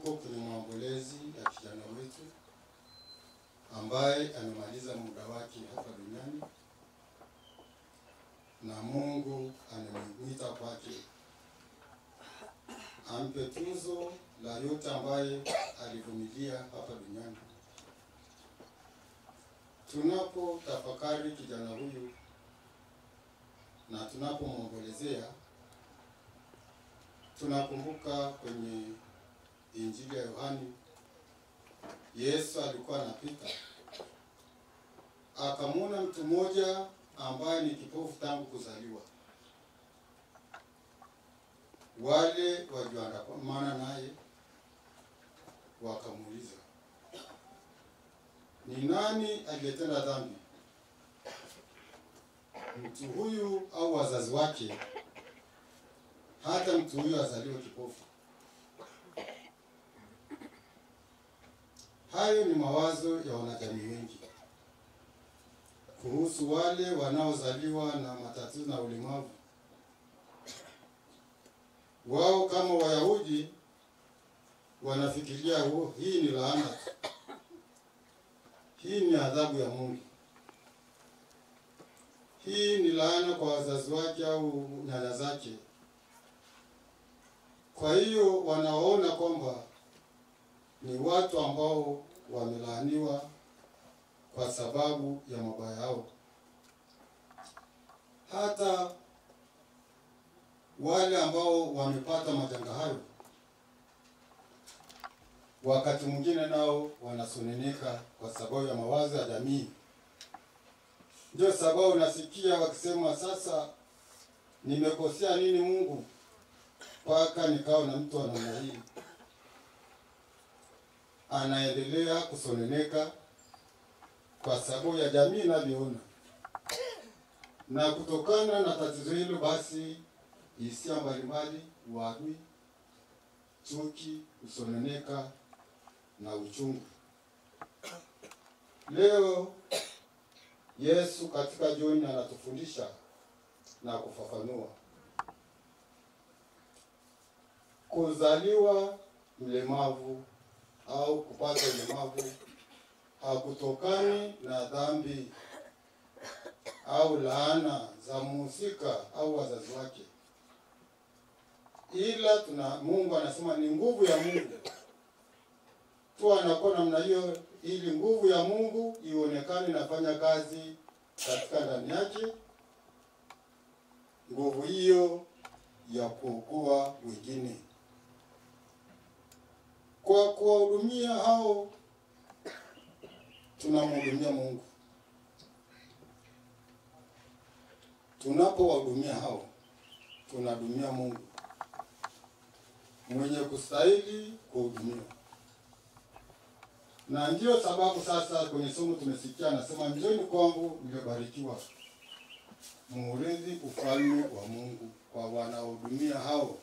tuko kwenye maombolezi ya kijana wetu ambaye amemaliza muda wake hapa duniani, na Mungu anamwita kwake ampe tuzo la yote ambaye alivumilia hapa duniani. Tunapo tafakari kijana huyu na tunapomwombolezea, tunakumbuka kwenye Injili ya Yohani, Yesu alikuwa anapita, akamwona mtu mmoja ambaye ni kipofu tangu kuzaliwa. Wale walioandamana naye wakamuuliza, ni nani aliyetenda dhambi, mtu huyu au wazazi wake, hata mtu huyu azaliwe kipofu? Hayo ni mawazo ya wanajamii wengi kuhusu wale wanaozaliwa na matatizo na ulemavu. Wao kama Wayahudi wanafikiria hii ni laana, hii ni adhabu ya Mungu, hii ni laana kwa wazazi wake au nyanya zake. Kwa hiyo wanaona kwamba ni watu ambao wamelaaniwa kwa sababu ya mabaya yao. Hata wale ambao wamepata majanga hayo, wakati mwingine nao wanasononeka kwa sababu ya mawazo ya jamii. Ndio sababu nasikia wakisema, sasa nimekosea nini Mungu mpaka nikao na mtu wa namna hii? Anaendelea kusononeka kwa sababu ya jamii inavyoona. Na kutokana na tatizo hilo, basi hisia mbalimbali, uadui, chuki, kusononeka na uchungu. Leo Yesu katika jioni anatufundisha na kufafanua. Kuzaliwa mlemavu au kupata ulemavu hakutokani na dhambi au laana za mhusika au wazazi wake, ila Mungu anasema ni nguvu ya Mungu tu. Anakuwa namna hiyo ili nguvu ya Mungu ionekane inafanya kazi katika ndani yake, nguvu hiyo ya kuokoa wengine. Kwa kuwahudumia hao tunamhudumia Mungu. Tunapowahudumia hao tunahudumia Mungu mwenye kustahili kuhudumiwa. Na ndio sababu sasa kwenye somo tumesikia anasema, njoni kwangu mliobarikiwa, muurithi ufalme wa Mungu, kwa wanaohudumia hao.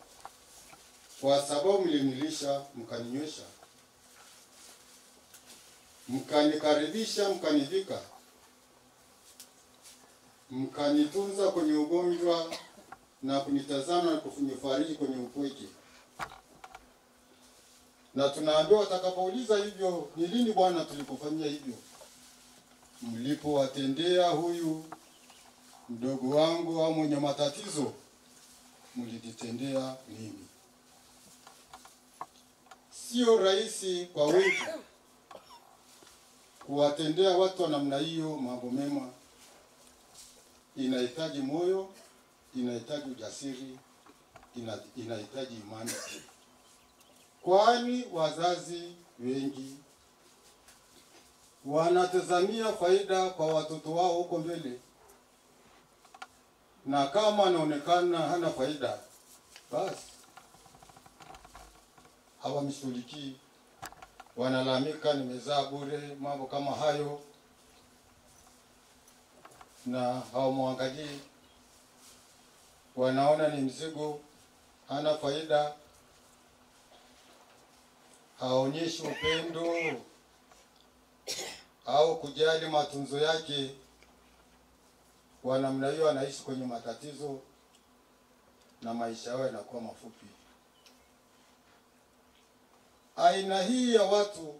Kwa sababu mlinilisha, mkaninywesha, mkanikaribisha, mkanivika, mkanitunza kwenye ugonjwa na kunitazama na kunifariji kwenye upweke. Na tunaambiwa watakapouliza hivyo, ni lini Bwana tulipofanyia hivyo? Mlipowatendea huyu mdogo wangu au mwenye matatizo, mlitendea mimi. Sio rahisi kwa wengi kuwatendea watu wa namna hiyo mambo mema. Inahitaji moyo, inahitaji ujasiri, inahitaji imani. Kwani wazazi wengi wanatazamia faida kwa watoto wao huko mbele, na kama anaonekana hana faida, basi hawamshughulikii. Wanalalamika, nimezaa bure, mambo kama hayo, na hawamwangalii. Wanaona ni mzigo, hana faida, haonyeshi upendo au kujali matunzo yake. Kwa namna hiyo anaishi kwenye matatizo na maisha yao yanakuwa mafupi. Aina hii ya watu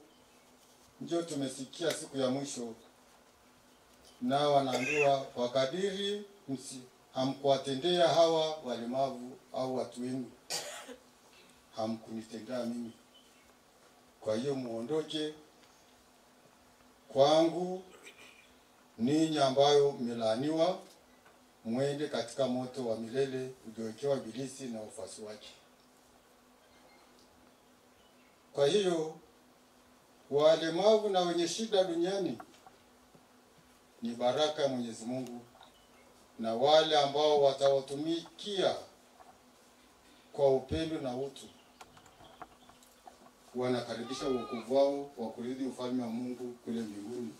ndio tumesikia siku ya mwisho, na wanaambiwa kwa kadiri hamkuwatendea hawa walemavu au watu wenu, hamkunitendea mimi. Kwa hiyo muondoke kwangu ninyi ambayo mmelaaniwa, mwende katika moto wa milele uliowekewa Ibilisi na wafuasi wake. Kwa hiyo walemavu na wenye shida duniani ni baraka ya Mwenyezi Mungu, na wale ambao watawatumikia kwa upendo na utu wanakaribisha wokovu wao wa kurithi ufalme wa Mungu kule mbinguni.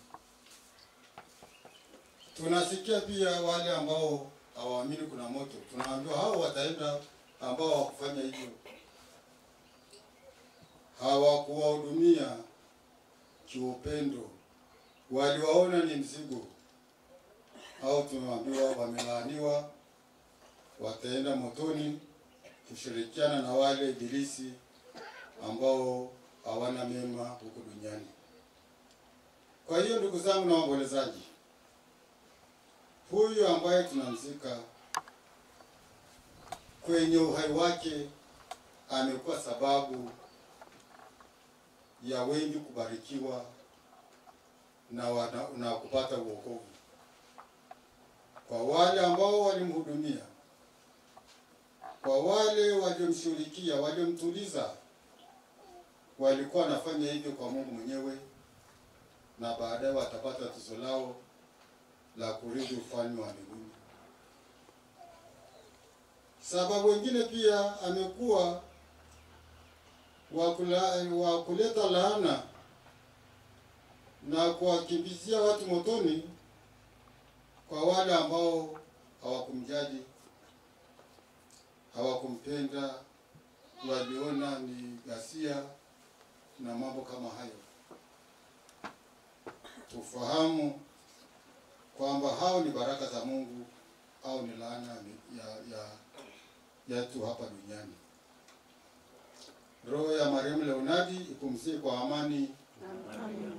Tunasikia pia wale ambao hawaamini kuna moto, tunaambiwa hao wataenda, ambao hawakufanya hivyo, hawakuwahudumia kiupendo, waliwaona ni mzigo, au tunaambiwa wamelaaniwa, wataenda motoni kushirikiana na wale Ibilisi ambao hawana mema huko duniani. Kwa hiyo ndugu zangu na waombolezaji, huyu ambaye tunamzika kwenye uhai wake amekuwa sababu ya wengi kubarikiwa na kupata wokovu. Kwa wale ambao walimhudumia, kwa wale waliomshughulikia, waliomtuliza, walikuwa wanafanya hivyo kwa Mungu mwenyewe, na baadaye watapata tuzo lao la kurithi ufalme wa mbinguni. Sababu wengine pia amekuwa wa kuleta laana na kuwakimbizia watu motoni, kwa wale ambao hawakumjali, hawakumpenda, waliona ni ghasia na mambo kama hayo. Tufahamu kwamba hao ni baraka za Mungu au ni laana ya tu hapa duniani. Roho ya marehemu Leonardi ipumzike kwa amani. Amen.